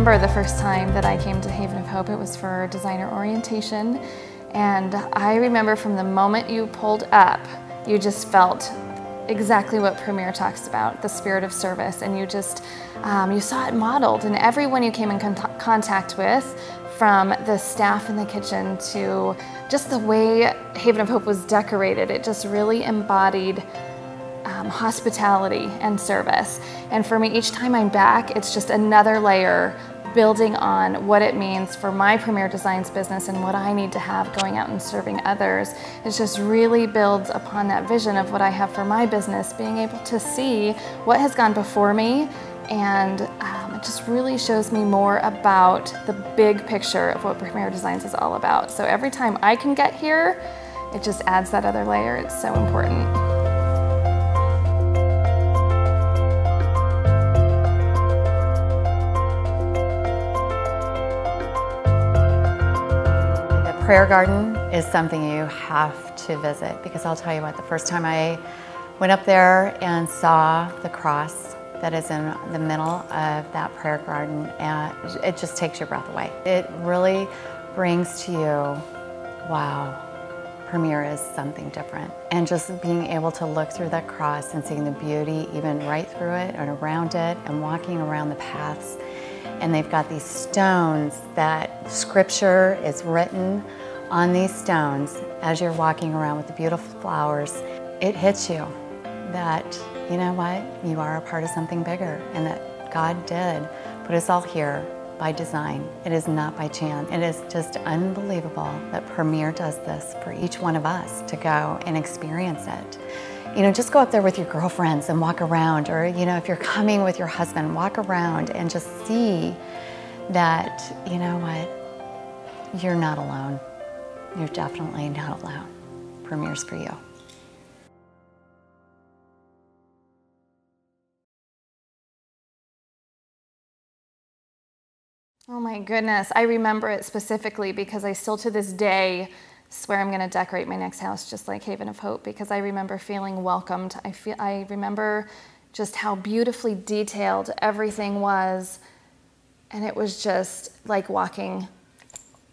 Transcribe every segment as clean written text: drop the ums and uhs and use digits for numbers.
remember the first time that I came to Haven of Hope. It was for designer orientation, and I remember from the moment you pulled up, you just felt exactly what Premier talks about, the spirit of service, and you just, you saw it modeled in everyone you came in contact with, from the staff in the kitchen to just the way Haven of Hope was decorated. It just really embodied hospitality and service. And for me, each time I'm back, it's just another layer building on what it means for my Premier Designs business and what I need to have going out and serving others. It just really builds upon that vision of what I have for my business, being able to see what has gone before me, and it just really shows me more about the big picture of what Premier Designs is all about. So every time I can get here, it just adds that other layer. It's so important. Prayer Garden is something you have to visit, because I'll tell you what, the first time I went up there and saw the cross that is in the middle of that prayer garden, it just takes your breath away. It really brings to you, wow, Premier is something different. And just being able to look through that cross and seeing the beauty even right through it and around it, and walking around the paths. And they've got these stones that scripture is written on these stones as you're walking around with the beautiful flowers. It hits you that, you know what, you are a part of something bigger, and that God did put us all here by design. It is not by chance. It is just unbelievable that Premier does this for each one of us to go and experience it. You know, just go up there with your girlfriends and walk around, or, you know, if you're coming with your husband, walk around and just see that, you know what, you're not alone. You're definitely not alone. Premier's for you. Oh my goodness, I remember it specifically because I still to this day swear I'm going to decorate my next house just like Haven of Hope, because I remember feeling welcomed. I remember just how beautifully detailed everything was, and it was just like walking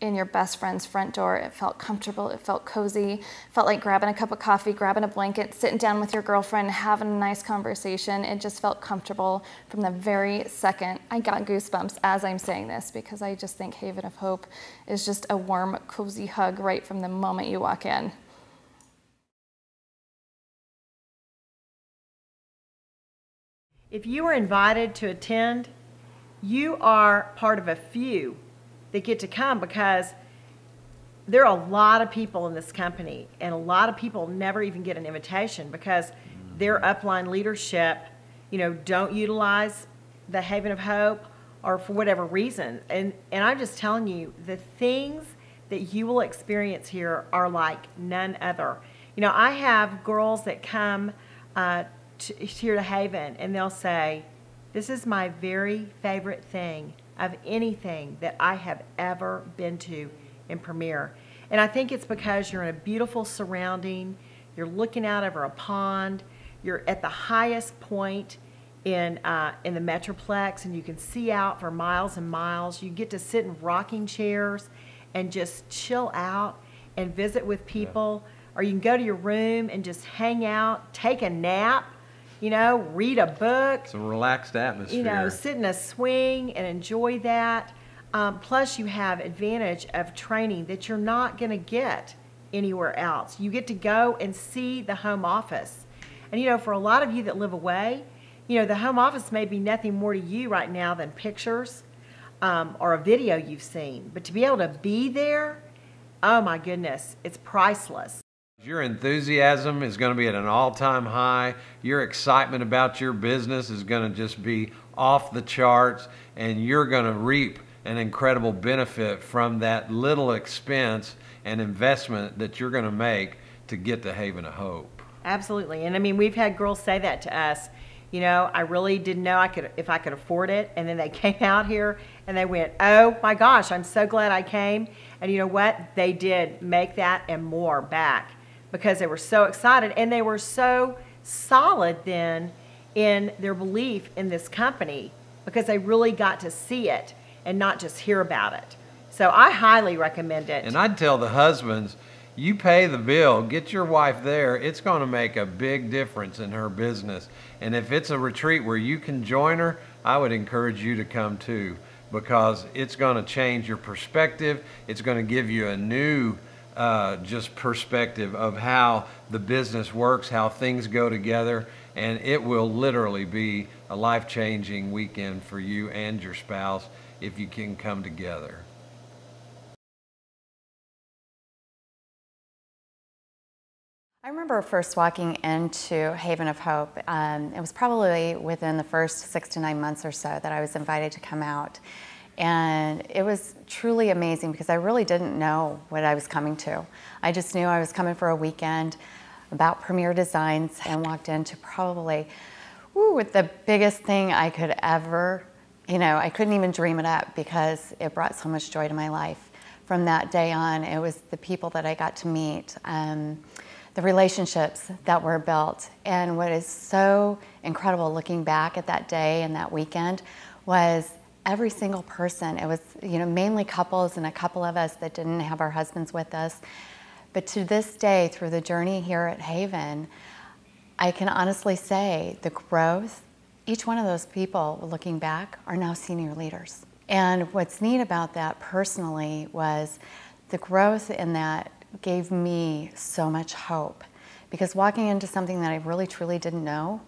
in your best friend's front door. It felt comfortable, it felt cozy, it felt like grabbing a cup of coffee, grabbing a blanket, sitting down with your girlfriend, having a nice conversation. It just felt comfortable from the very second. I got goosebumps as I'm saying this, because I just think Haven of Hope is just a warm, cozy hug right from the moment you walk in. If you are invited to attend, you are part of a few that get to come, because there are a lot of people in this company, and a lot of people never even get an invitation because their upline leadership, you know, don't utilize the Haven of Hope, or for whatever reason. And I'm just telling you, the things that you will experience here are like none other. You know, I have girls that come here to Haven, and they'll say, this is my very favorite thing of anything that I have ever been to in Premier. And I think it's because you're in a beautiful surrounding, you're looking out over a pond, you're at the highest point in the Metroplex, and you can see out for miles and miles. You get to sit in rocking chairs and just chill out and visit with people, or you can go to your room and just hang out, take a nap, you know, read a book. It's a relaxed atmosphere. You know, sit in a swing and enjoy that. Plus, you have advantage of training that you're not going to get anywhere else. You get to go and see the home office. And, you know, for a lot of you that live away, you know, the home office may be nothing more to you right now than pictures or a video you've seen. But to be able to be there, oh my goodness, it's priceless. Your enthusiasm is going to be at an all-time high. Your excitement about your business is going to just be off the charts, and you're going to reap an incredible benefit from that little expense and investment that you're going to make to get to Haven of Hope. Absolutely. And I mean, we've had girls say that to us. You know, I really didn't know if I could afford it. And then they came out here and they went, oh my gosh, I'm so glad I came. And you know what? They did make that and more back, because they were so excited, and they were so solid then in their belief in this company, because they really got to see it. and not just hear about it. So I highly recommend it. And I'd tell the husbands, you pay the bill, get your wife there. It's going to make a big difference in her business. And if it's a retreat where you can join her, I would encourage you to come too, because it's going to change your perspective. It's going to give you a new just perspective of how the business works, how things go together, and it will literally be a life-changing weekend for you and your spouse if you can come together. I remember first walking into Haven of Hope. It was probably within the first 6 to 9 months or so that I was invited to come out. And it was truly amazing because I really didn't know what I was coming to. I just knew I was coming for a weekend about Premier Designs and walked into probably with the biggest thing I could ever, I couldn't even dream it up because it brought so much joy to my life. From that day on, it was the people that I got to meet, the relationships that were built. And what is so incredible looking back at that day and that weekend was every single person. It was, mainly couples and a couple of us that didn't have our husbands with us. But to this day, through the journey here at Haven, I can honestly say the growth, each one of those people, looking back, are now senior leaders. And what's neat about that personally was the growth in that gave me so much hope, because walking into something that I really truly didn't know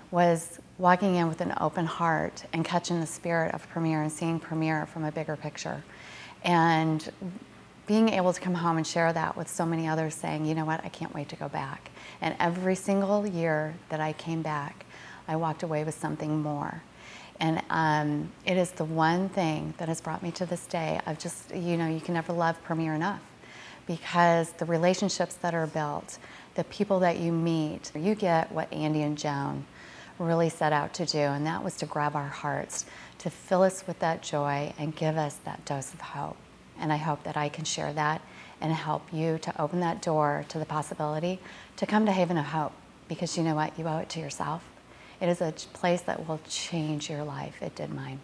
was walking in with an open heart and catching the spirit of Premier and seeing Premier from a bigger picture, and being able to come home and share that with so many others, saying, you know what, I can't wait to go back. And every single year that I came back, I walked away with something more. And it is the one thing that has brought me to this day of just, you can never love Premier enough, because the relationships that are built, the people that you meet, you get what Andy and Joan really set out to do, and that was to grab our hearts, to fill us with that joy and give us that dose of hope. And I hope that I can share that and help you to open that door to the possibility to come to Haven of Hope, because you know what, you owe it to yourself. It is a place that will change your life. It did mine.